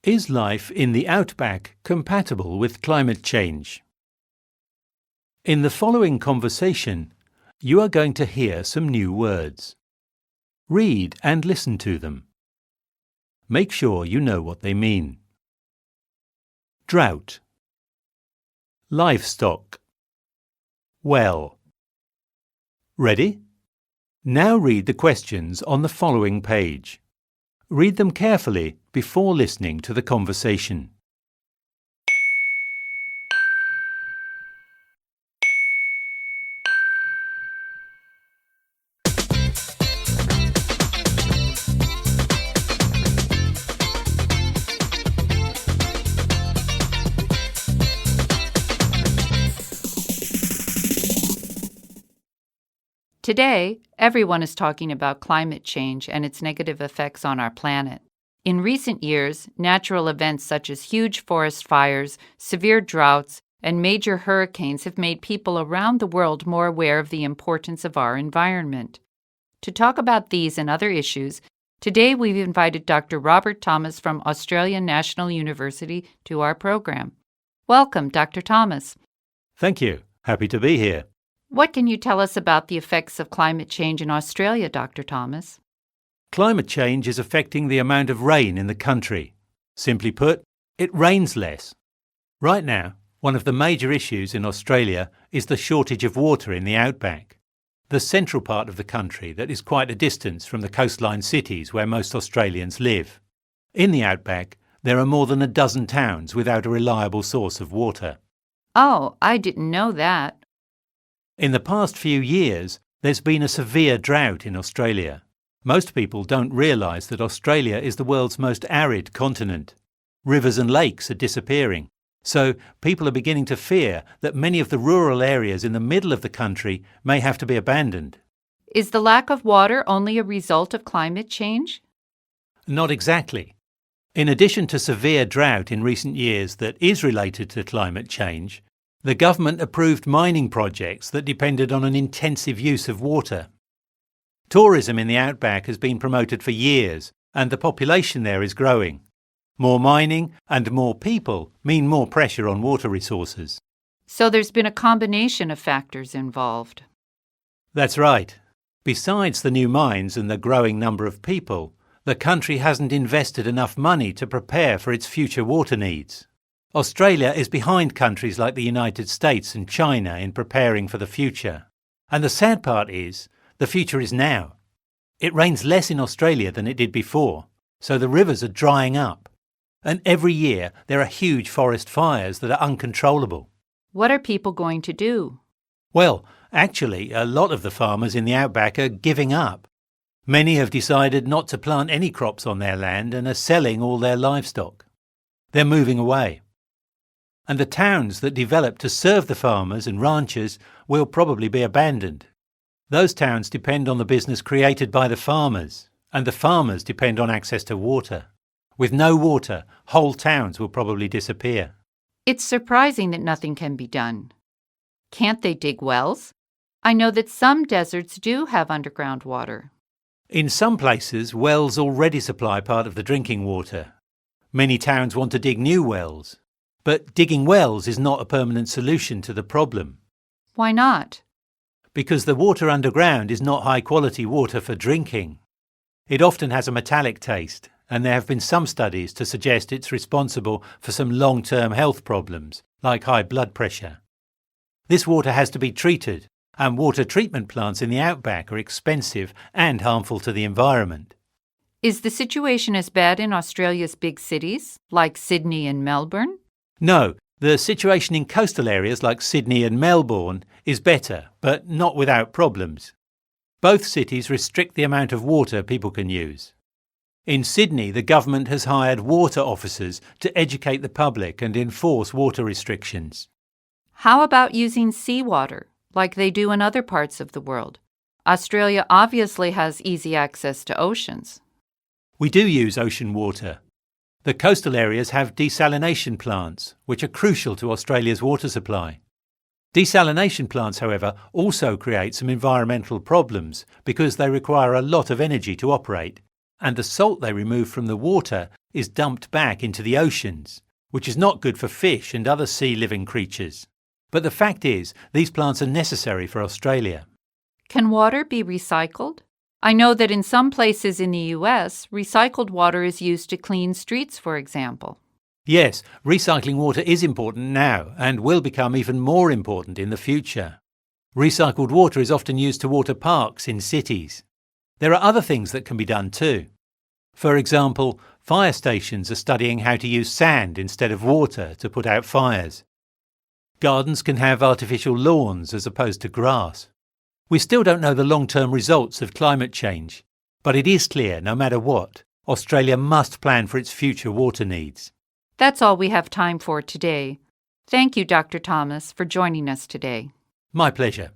Is life in the outback compatible with climate change? In the following conversation, you are going to hear some new words. Read and listen to them. Make sure you know what they mean. Drought, livestock, well. Ready? Now read the questions on the following page. Read them carefully before listening to the conversation. Today, everyone is talking about climate change and its negative effects on our planet. In recent years, natural events such as huge forest fires, severe droughts, and major hurricanes have made people around the world more aware of the importance of our environment. To talk about these and other issues, today we've invited Dr. Robert Thomas from Australian National University to our program. Welcome, Dr. Thomas. Thank you. Happy to be here. What can you tell us about the effects of climate change in Australia, Dr. Thomas? Climate change is affecting the amount of rain in the country. Simply put, it rains less. Right now, one of the major issues in Australia is the shortage of water in the outback, the central part of the country that is quite a distance from the coastline cities where most Australians live. In the outback, there are more than a dozen towns without a reliable source of water. Oh, I didn't know that. In the past few years, there's been a severe drought in Australia. Most people don't realise that Australia is the world's most arid continent. Rivers and lakes are disappearing, so people are beginning to fear that many of the rural areas in the middle of the country may have to be abandoned. Is the lack of water only a result of climate change? Not exactly. In addition to severe drought in recent years that is related to climate change, the government approved mining projects that depended on an intensive use of water. Tourism in the outback has been promoted for years, and the population there is growing. More mining and more people mean more pressure on water resources. So there's been a combination of factors involved. That's right. Besides the new mines and the growing number of people, the country hasn't invested enough money to prepare for its future water needs. Australia is behind countries like the United States and China in preparing for the future. And the sad part is, the future is now. It rains less in Australia than it did before, so the rivers are drying up. And every year there are huge forest fires that are uncontrollable. What are people going to do? Well, actually, a lot of the farmers in the outback are giving up. Many have decided not to plant any crops on their land and are selling all their livestock. They're moving away. And the towns that develop to serve the farmers and ranchers will probably be abandoned. Those towns depend on the business created by the farmers, and the farmers depend on access to water. With no water, whole towns will probably disappear. It's surprising that nothing can be done. Can't they dig wells? I know that some deserts do have underground water. In some places, wells already supply part of the drinking water. Many towns want to dig new wells. But digging wells is not a permanent solution to the problem. Why not? Because the water underground is not high-quality water for drinking. It often has a metallic taste, and there have been some studies to suggest it's responsible for some long-term health problems, like high blood pressure. This water has to be treated, and water treatment plants in the outback are expensive and harmful to the environment. Is the situation as bad in Australia's big cities, like Sydney and Melbourne? No, the situation in coastal areas like Sydney and Melbourne is better, but not without problems. Both cities restrict the amount of water people can use. In Sydney, the government has hired water officers to educate the public and enforce water restrictions. How about using seawater, like they do in other parts of the world? Australia obviously has easy access to oceans. We do use ocean water. The coastal areas have desalination plants, which are crucial to Australia's water supply. Desalination plants, however, also create some environmental problems because they require a lot of energy to operate, and the salt they remove from the water is dumped back into the oceans, which is not good for fish and other sea-living creatures. But the fact is, these plants are necessary for Australia. Can water be recycled? I know that in some places in the US, recycled water is used to clean streets, for example. Yes, recycling water is important now and will become even more important in the future. Recycled water is often used to water parks in cities. There are other things that can be done too. For example, fire stations are studying how to use sand instead of water to put out fires. Gardens can have artificial lawns as opposed to grass. We still don't know the long-term results of climate change, but it is clear, no matter what, Australia must plan for its future water needs. That's all we have time for today. Thank you, Dr. Thomas, for joining us today. My pleasure.